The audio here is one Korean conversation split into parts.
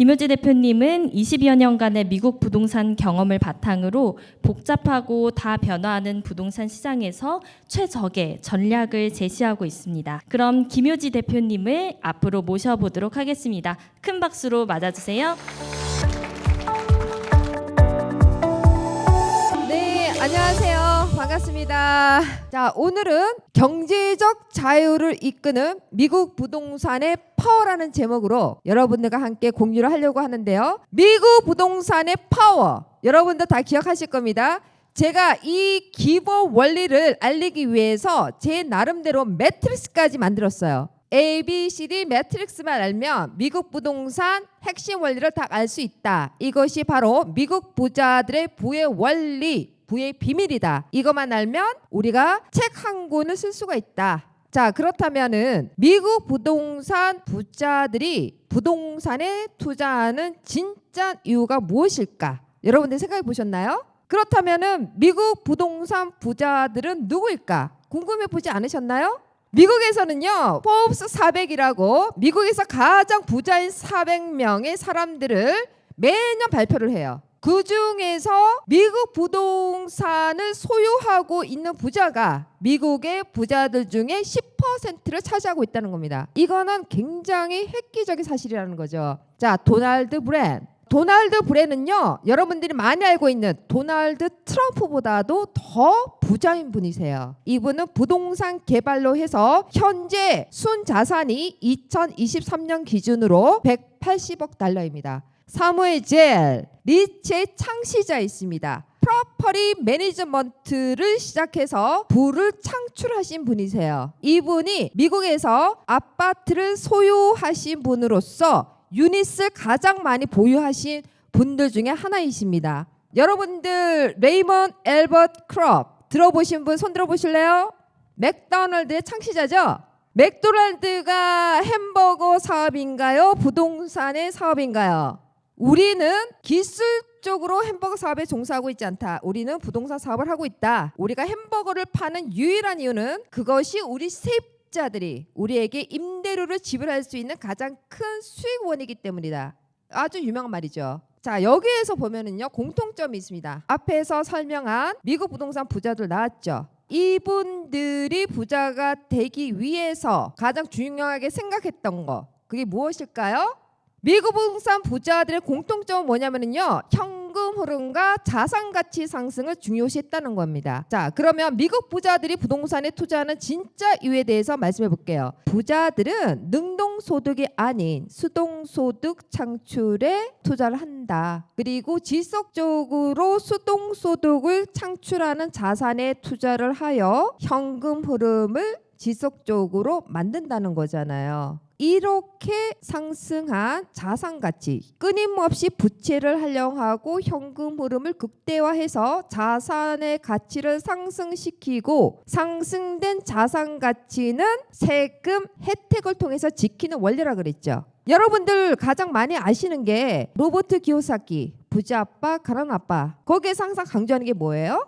김효지 대표님은 20여 년간의 미국 부동산 경험을 바탕으로 복잡하고 다 변화하는 부동산 시장에서 최적의 전략을 제시하고 있습니다. 그럼 김효지 대표님을 앞으로 모셔보도록 하겠습니다. 큰 박수로 맞아주세요. 네, 안녕하세요. 반갑습니다. 자, 오늘은 경제적 자유를 이끄는 미국 부동산의 파워라는 제목으로 여러분들과 함께 공유를 하려고 하는데요. 미국 부동산의 파워, 여러분들 다 기억하실 겁니다. 제가 이 기본 원리를 알리기 위해서 제 나름대로 매트릭스까지 만들었어요. A, B, C, D 매트릭스만 알면 미국 부동산 핵심 원리를 다 알 수 있다. 이것이 바로 미국 부자들의 부의 원리, 부의 비밀이다. 이것만 알면 우리가 책 한 권을 쓸 수가 있다. 자, 그렇다면은 미국 부동산 부자들이 부동산에 투자하는 진짜 이유가 무엇일까? 여러분들 생각해 보셨나요? 그렇다면은 미국 부동산 부자들은 누구일까? 궁금해 보지 않으셨나요? 미국에서는요, 포브스 400이라고 미국에서 가장 부자인 400명의 사람들을 매년 발표를 해요. 그 중에서 미국 부동산을 소유하고 있는 부자가 미국의 부자들 중에 10%를 차지하고 있다는 겁니다. 이거는 굉장히 획기적인 사실이라는 거죠. 자, 도널드 브랜은요, 여러분들이 많이 알고 있는 도널드 트럼프보다도 더 부자인 분이세요. 이분은 부동산 개발로 해서 현재 순자산이 2023년 기준으로 180억 달러입니다. 사무엘 젤 리츠의 창시자 있습니다. 프로퍼티 매니지먼트를 시작해서 부를 창출하신 분이세요. 이분이 미국에서 아파트를 소유하신 분으로서 유닛을 가장 많이 보유하신 분들 중에 하나이십니다. 여러분들 레이먼드 엘버트 크롭 들어보신 분 손 들어보실래요? 맥도날드의 창시자죠. 맥도날드가 햄버거 사업인가요? 부동산의 사업인가요? 우리는 기술적으로 햄버거 사업에 종사하고 있지 않다. 우리는 부동산 사업을 하고 있다. 우리가 햄버거를 파는 유일한 이유는 그것이 우리 세입자들이 우리에게 임대료를 지불할 수 있는 가장 큰 수익원이기 때문이다. 아주 유명한 말이죠. 자, 여기에서 보면은요, 공통점이 있습니다. 앞에서 설명한 미국 부동산 부자들 나왔죠. 이분들이 부자가 되기 위해서 가장 중요하게 생각했던 거, 그게 무엇일까요? 미국 부동산 부자들의 공통점은 뭐냐면요, 현금 흐름과 자산 가치 상승을 중요시했다는 겁니다. 자, 그러면 미국 부자들이 부동산에 투자하는 진짜 이유에 대해서 말씀해 볼게요. 부자들은 능동소득이 아닌 수동소득 창출에 투자를 한다. 그리고 지속적으로 수동소득을 창출하는 자산에 투자를 하여 현금 흐름을 지속적으로 만든다는 거잖아요. 이렇게 상승한 자산 가치, 끊임없이 부채를 활용하고 현금 흐름을 극대화해서 자산의 가치를 상승시키고, 상승된 자산 가치는 세금 혜택을 통해서 지키는 원리라 그랬죠. 여러분들 가장 많이 아시는 게 로버트 기요사키, 부자 아빠, 가난 아빠. 거기에서 항상 강조하는 게 뭐예요?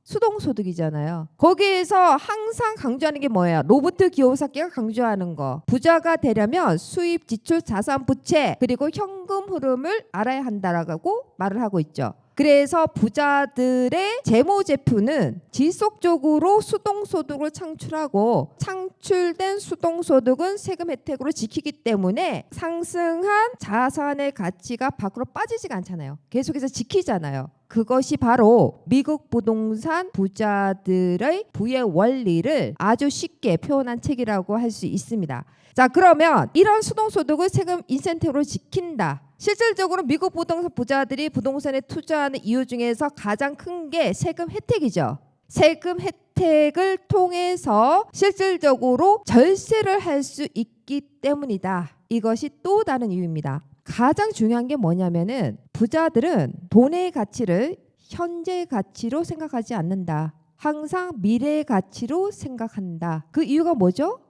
수동소득이잖아요. 거기에서 항상 강조하는 게 뭐예요? 로버트 기요사키가 강조하는 거. 부자가 되려면 수입, 지출, 자산, 부채, 그리고 현금 흐름을 알아야 한다라고 말을 하고 있죠. 그래서 부자들의 재무제표는 지속적으로 수동소득을 창출하고, 창출된 수동소득은 세금 혜택으로 지키기 때문에 상승한 자산의 가치가 밖으로 빠지지가 않잖아요. 계속해서 지키잖아요. 그것이 바로 미국 부동산 부자들의 부의 원리를 아주 쉽게 표현한 책이라고 할 수 있습니다. 자, 그러면 이런 수동소득을 세금 인센티브로 지킨다. 실질적으로 미국 부동산 부자들이 부동산에 투자하는 이유 중에서 가장 큰 게 세금 혜택이죠. 세금 혜택을 통해서 실질적으로 절세를 할 수 있기 때문이다. 이것이 또 다른 이유입니다. 가장 중요한 게 뭐냐면은 부자들은 돈의 가치를 현재 가치로 생각하지 않는다. 항상 미래의 가치로 생각한다. 그 이유가 뭐죠?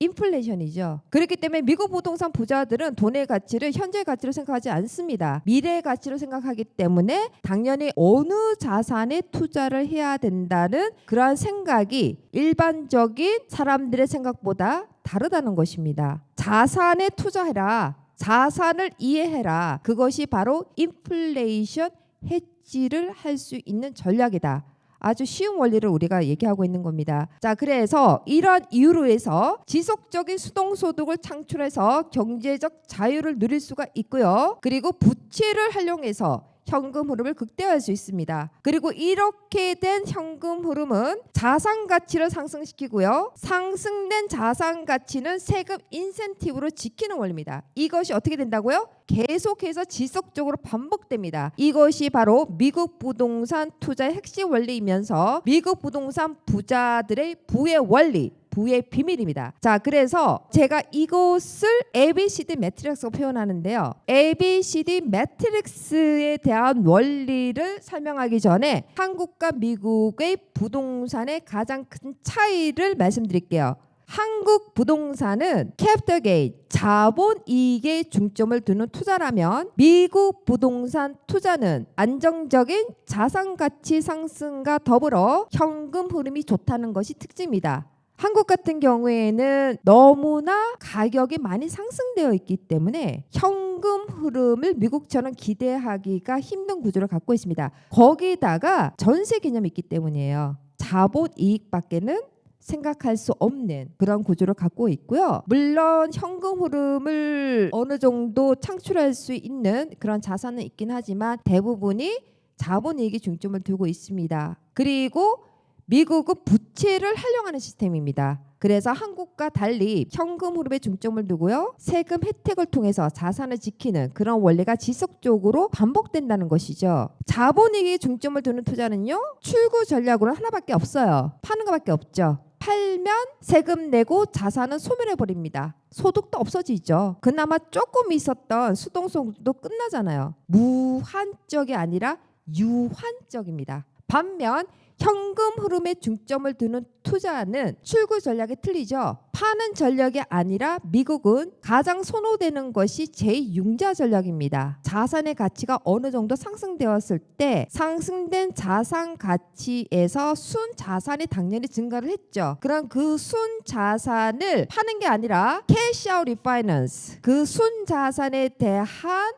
인플레이션이죠. 그렇기 때문에 미국 부동산 부자들은 돈의 가치를 현재 가치로 생각하지 않습니다. 미래의 가치로 생각하기 때문에 당연히 어느 자산에 투자를 해야 된다는 그러한 생각이 일반적인 사람들의 생각보다 다르다는 것입니다. 자산에 투자해라. 자산을 이해해라. 그것이 바로 인플레이션 해지를 할 수 있는 전략이다. 아주 쉬운 원리를 우리가 얘기하고 있는 겁니다. 자, 그래서 이러한 이유로 해서 지속적인 수동소득을 창출해서 경제적 자유를 누릴 수가 있고요. 그리고 부채를 활용해서 현금 흐름을 극대화할 수 있습니다. 그리고 이렇게 된 현금 흐름은 자산 가치를 상승시키고요. 상승된 자산 가치는 세금 인센티브로 지키는 원리입니다. 이것이 어떻게 된다고요? 계속해서 지속적으로 반복됩니다. 이것이 바로 미국 부동산 투자의 핵심 원리이면서 미국 부동산 부자들의 부의 원리, 부의 비밀입니다. 자, 그래서 제가 이것을 ABCD 매트릭스로 표현하는데요. ABCD 매트릭스에 대한 원리를 설명하기 전에 한국과 미국의 부동산의 가장 큰 차이를 말씀드릴게요. 한국 부동산은 캐피털 게인, 자본 이익에 중점을 두는 투자라면 미국 부동산 투자는 안정적인 자산 가치 상승과 더불어 현금 흐름이 좋다는 것이 특징입니다. 한국 같은 경우에는 너무나 가격이 많이 상승되어 있기 때문에 현금 흐름을 미국처럼 기대하기가 힘든 구조를 갖고 있습니다. 거기다가 전세 개념이 있기 때문이에요. 자본 이익밖에는 생각할 수 없는 그런 구조를 갖고 있고요. 물론 현금 흐름을 어느 정도 창출할 수 있는 그런 자산은 있긴 하지만 대부분이 자본이익에 중점을 두고 있습니다. 그리고 미국은 부채를 활용하는 시스템입니다. 그래서 한국과 달리 현금 흐름에 중점을 두고요. 세금 혜택을 통해서 자산을 지키는 그런 원리가 지속적으로 반복된다는 것이죠. 자본이익에 중점을 두는 투자는요. 출구 전략으로는 하나밖에 없어요. 파는 것밖에 없죠. 팔면 세금 내고 자산은 소멸해버립니다. 소득도 없어지죠. 그나마 조금 있었던 수동소득도 끝나잖아요. 무한적이 아니라 유한적입니다. 반면 현금 흐름에 중점을 두는 투자는 출구 전략이 틀리죠. 파는 전략이 아니라 미국은 가장 선호되는 것이 제6자 전략입니다. 자산의 가치가 어느 정도 상승되었을 때 상승된 자산 가치에서 순 자산이 당연히 증가를 했죠. 그럼 그 순 자산을 파는 게 아니라 캐시 아웃 리파이낸스, 그 순 자산에 대한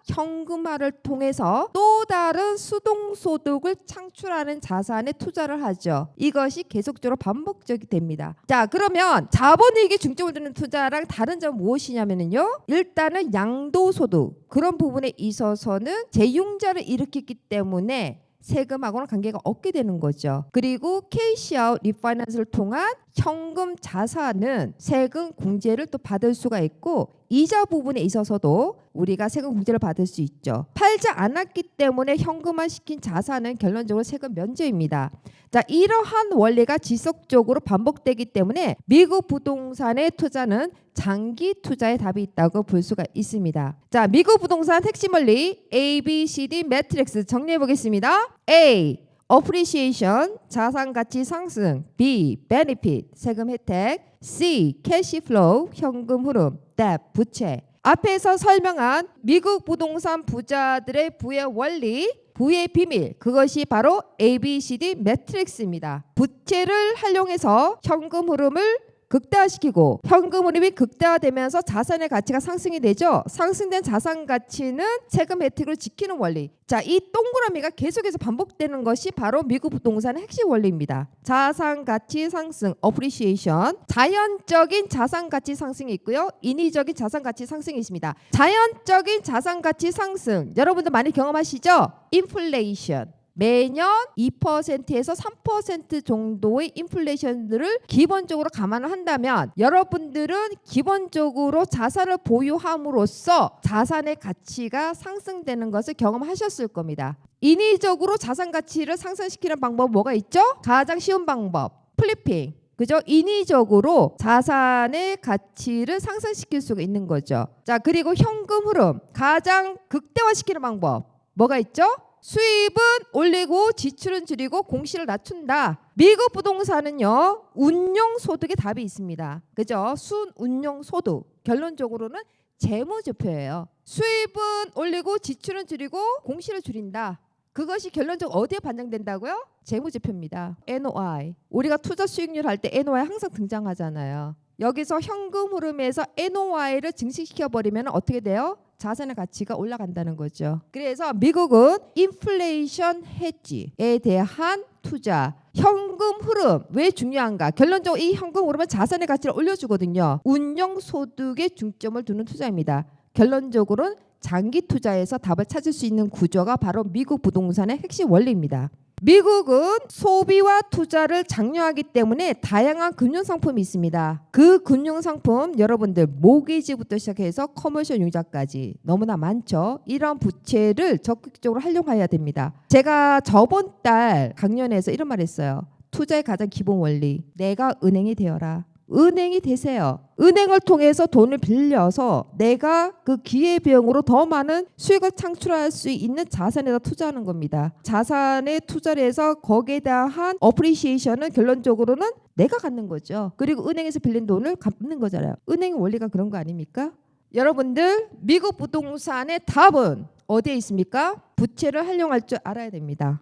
현금화를 통해서 또 다른 수동소득을 창출하는 자산에 투자를 하죠. 이것이 계속적으로 반복적이 됩니다. 자, 그러면 자본이익에 중점을 두는 투자랑 다른 점은 무엇이냐면요. 일단은 양도소득 그런 부분에 있어서는 재융자를 일으켰기 때문에 세금하고는 관계가 없게 되는 거죠. 그리고 캐시아웃 리파이낸스를 통한 현금 자산은 세금 공제를 또 받을 수가 있고 이자 부분에 있어서도 우리가 세금 공제를 받을 수 있죠. 팔지 않았기 때문에 현금화시킨 자산은 결론적으로 세금 면제입니다. 자, 이러한 원리가 지속적으로 반복되기 때문에 미국 부동산의 투자는 장기 투자의 답이 있다고 볼 수가 있습니다. 자, 미국 부동산 핵심 원리 ABCD 매트릭스 정리해 보겠습니다. A. appreciation 자산 가치 상승, B. benefit 세금 혜택, C. cash flow 현금 흐름, debt 부채. 앞에서 설명한 미국 부동산 부자들의 부의 원리, 부의 비밀, 그것이 바로 ABCD 매트릭스입니다. 부채를 활용해서 현금 흐름을 극대화시키고 현금 흐름이 극대화되면서 자산의 가치가 상승이 되죠. 상승된 자산 가치는 세금 혜택을 지키는 원리. 자, 이 동그라미가 계속해서 반복되는 것이 바로 미국 부동산의 핵심 원리입니다. 자산 가치 상승, appreciation. 자연적인 자산 가치 상승이 있고요. 인위적인 자산 가치 상승이 있습니다. 자연적인 자산 가치 상승, 여러분들 많이 경험하시죠? 인플레이션. 매년 2%에서 3% 정도의 인플레이션을 기본적으로 감안을 한다면 여러분들은 기본적으로 자산을 보유함으로써 자산의 가치가 상승되는 것을 경험하셨을 겁니다. 인위적으로 자산 가치를 상승시키는 방법은 뭐가 있죠? 가장 쉬운 방법, 플리핑. 그죠? 인위적으로 자산의 가치를 상승시킬 수가 있는 거죠. 자, 그리고 현금 흐름, 가장 극대화시키는 방법 뭐가 있죠? 수입은 올리고 지출은 줄이고 공시를 낮춘다. 미국 부동산은요, 운용소득의 답이 있습니다. 그죠? 순운용소득. 결론적으로는 재무제표예요. 수입은 올리고 지출은 줄이고 공시를 줄인다. 그것이 결론적으로 어디에 반영된다고요? 재무제표입니다. NOI. 우리가 투자 수익률 할 때 NOI 항상 등장하잖아요. 여기서 현금 흐름에서 NOI를 증식시켜버리면 어떻게 돼요? 자산의 가치가 올라간다는 거죠. 그래서 미국은 인플레이션 헤지에 대한 투자, 현금 흐름 왜 중요한가? 결론적으로 이 현금 흐름은 자산의 가치를 올려주거든요. 운용 소득에 중점을 두는 투자입니다. 결론적으로는 장기 투자에서 답을 찾을 수 있는 구조가 바로 미국 부동산의 핵심 원리입니다. 미국은 소비와 투자를 장려하기 때문에 다양한 금융상품이 있습니다. 그 금융상품 여러분들 모기지부터 시작해서 커머셜 융자까지 너무나 많죠. 이런 부채를 적극적으로 활용해야 됩니다. 제가 저번 달 강연에서 이런 말 했어요. 투자의 가장 기본 원리, 내가 은행이 되어라. 은행이 되세요. 은행을 통해서 돈을 빌려서 내가 그 기회비용으로 더 많은 수익을 창출할 수 있는 자산에다 투자하는 겁니다. 자산에 투자를 해서 거기에 대한 어프리시에이션은 결론적으로는 내가 갖는 거죠. 그리고 은행에서 빌린 돈을 갚는 거잖아요. 은행의 원리가 그런 거 아닙니까? 여러분들 미국 부동산의 답은 어디에 있습니까? 부채를 활용할 줄 알아야 됩니다.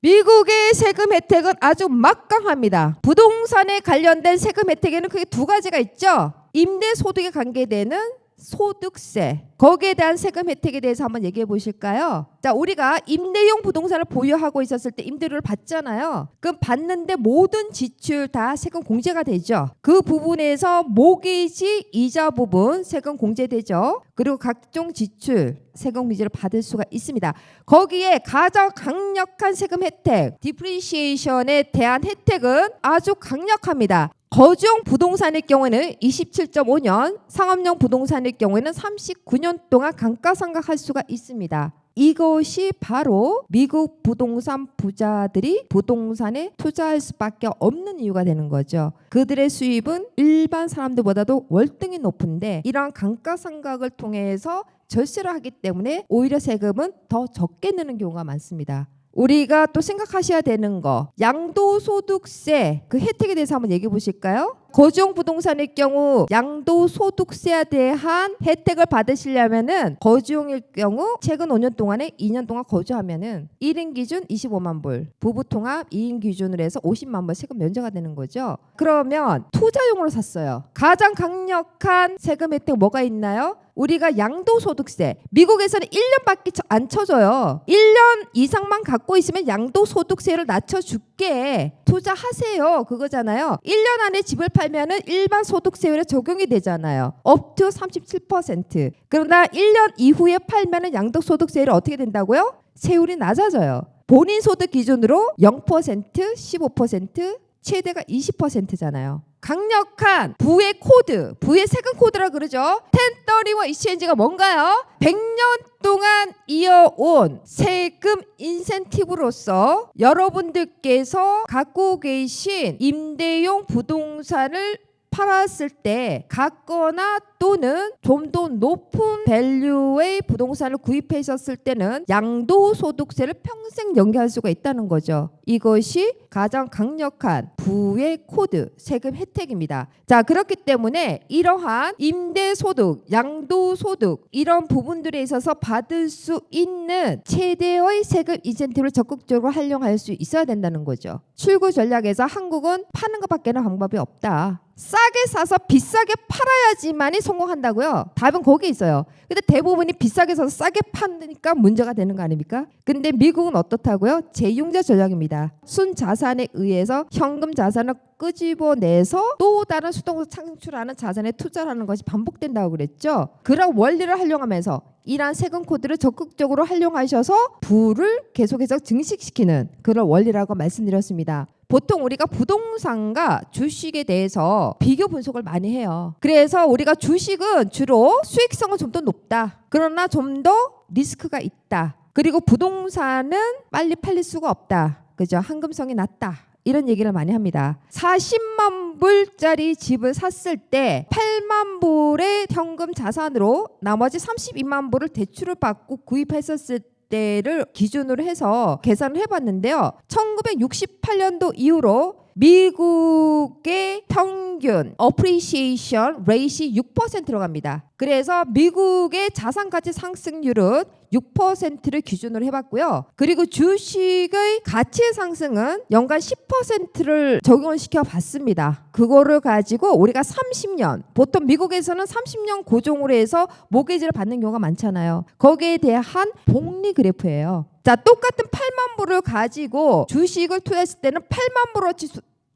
미국의 세금 혜택은 아주 막강합니다. 부동산에 관련된 세금 혜택에는 크게 두 가지가 있죠. 임대소득에 관계되는 소득세, 거기에 대한 세금 혜택에 대해서 한번 얘기해 보실까요? 자, 우리가 임대용 부동산을 보유하고 있었을 때 임대료를 받잖아요. 그럼 받는데 모든 지출 다 세금 공제가 되죠. 그 부분에서 모기지 이자 부분 세금 공제되죠. 그리고 각종 지출 세금 공제를 받을 수가 있습니다. 거기에 가장 강력한 세금 혜택, 디프리시에이션에 대한 혜택은 아주 강력합니다. 거주용 부동산의 경우에는 27.5년, 상업용 부동산의 경우에는 39년 동안 감가상각할 수가 있습니다. 이것이 바로 미국 부동산 부자들이 부동산에 투자할 수밖에 없는 이유가 되는 거죠. 그들의 수입은 일반 사람들보다도 월등히 높은데 이러한 감가상각을 통해서 절세를 하기 때문에 오히려 세금은 더 적게 내는 경우가 많습니다. 우리가 또 생각하셔야 되는 거, 양도소득세 그 혜택에 대해서 한번 얘기해 보실까요? 거주용 부동산의 경우 양도소득세에 대한 혜택을 받으시려면은 거주용일 경우 최근 5년 동안에 2년 동안 거주하면은 1인 기준 25만 불, 부부 통합 2인 기준으로 해서 50만 불 세금 면제가 되는 거죠. 그러면 투자용으로 샀어요. 가장 강력한 세금 혜택 뭐가 있나요? 우리가 양도소득세, 미국에서는 1년밖에 안 쳐줘요. 1년 이상만 갖고 있으면 양도소득세를 낮춰줄게. 투자하세요. 그거잖아요. 1년 안에 집을 팔면은 일반 소득세율에 적용이 되잖아요. up to 37%. 그러나 1년 이후에 팔면은 양도소득세율이 어떻게 된다고요? 세율이 낮아져요. 본인 소득 기준으로 0%, 15%, 최대가 20%잖아요. 강력한 부의 코드, 부의 세금 코드라 그러죠. 1031 익스체인지가 뭔가요? 100년 동안 이어온 세금 인센티브로서 여러분들께서 갖고 계신 임대용 부동산을 팔았을 때 갖거나 또는 좀 더 높은 밸류의 부동산을 구입하셨을 때는 양도소득세를 평생 연계할 수가 있다는 거죠. 이것이 가장 강력한 부의 코드, 세금 혜택입니다. 자, 그렇기 때문에 이러한 임대소득, 양도소득 이런 부분들에 있어서 받을 수 있는 최대의 세금 인센티브를 적극적으로 활용할 수 있어야 된다는 거죠. 출구 전략에서 한국은 파는 것밖에는 방법이 없다. 싸게 사서 비싸게 팔아야지만이 성공한다고요? 답은 거기 있어요. 근데 대부분이 비싸게 사서 싸게 파니까 문제가 되는 거 아닙니까? 근데 미국은 어떻다고요? 재융자 전략입니다. 순자산에 의해서 현금 자산을 끄집어내서 또 다른 수동으로 창출하는 자산에 투자하는 것이 반복된다고 그랬죠. 그런 원리를 활용하면서 이러한 세금 코드를 적극적으로 활용하셔서 부를 계속해서 증식시키는 그런 원리라고 말씀드렸습니다. 보통 우리가 부동산과 주식에 대해서 비교 분석을 많이 해요. 그래서 우리가 주식은 주로 수익성은 좀 더 높다. 그러나 좀 더 리스크가 있다. 그리고 부동산은 빨리 팔릴 수가 없다. 그죠? 한금성이 낮다. 이런 얘기를 많이 합니다. 40만 불짜리 집을 샀을 때 8만 불의 현금 자산으로 나머지 32만 불을 대출을 받고 구입했었을 때를 기준으로 해서 계산을 해봤는데요. 1968년도 이후로 미국의 평균 appreciation rate이 6%로 갑니다. 그래서 미국의 자산 가치 상승률은 6%를 기준으로 해봤고요. 그리고 주식의 가치 상승은 연간 10%를 적용을 시켜봤습니다. 그거를 가지고 우리가 30년, 보통 미국에서는 30년 고정으로 해서 모기지를 받는 경우가 많잖아요. 거기에 대한 복리 그래프예요. 자, 똑같은 8만 불을 가지고 주식을 투자했을 때는 8만 불어치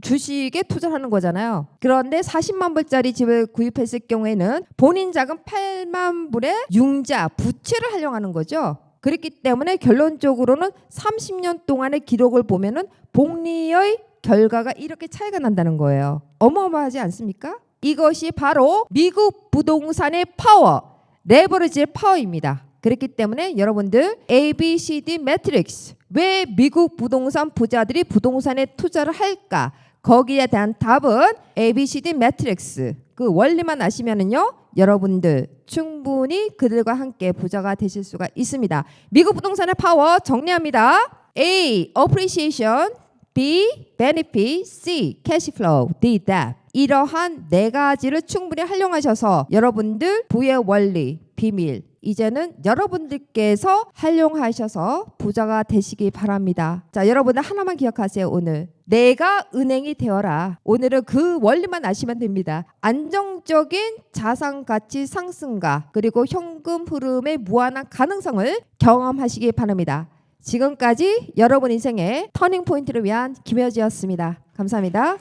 주식에 투자하는 거잖아요. 그런데 40만 불짜리 집을 구입했을 경우에는 본인 자금 8만 불의 융자, 부채를 활용하는 거죠. 그렇기 때문에 결론적으로는 30년 동안의 기록을 보면은 복리의 결과가 이렇게 차이가 난다는 거예요. 어마어마하지 않습니까? 이것이 바로 미국 부동산의 파워, 레버리지의 파워입니다. 그렇기 때문에 여러분들 ABCD 매트릭스, 왜 미국 부동산 부자들이 부동산에 투자를 할까? 거기에 대한 답은 ABCD 매트릭스. 그 원리만 아시면은요, 여러분들 충분히 그들과 함께 부자가 되실 수가 있습니다. 미국 부동산의 파워 정리합니다. A. appreciation, B. benefit, C. cash flow, D. debt. 이러한 네 가지를 충분히 활용하셔서 여러분들 부의 원리, 비밀, 이제는 여러분들께서 활용하셔서 부자가 되시기 바랍니다. 자, 여러분들 하나만 기억하세요. 오늘 내가 은행이 되어라. 오늘은 그 원리만 아시면 됩니다. 안정적인 자산 가치 상승과 그리고 현금 흐름의 무한한 가능성을 경험하시기 바랍니다. 지금까지 여러분 인생의 터닝 포인트를 위한 김효지였습니다. 감사합니다.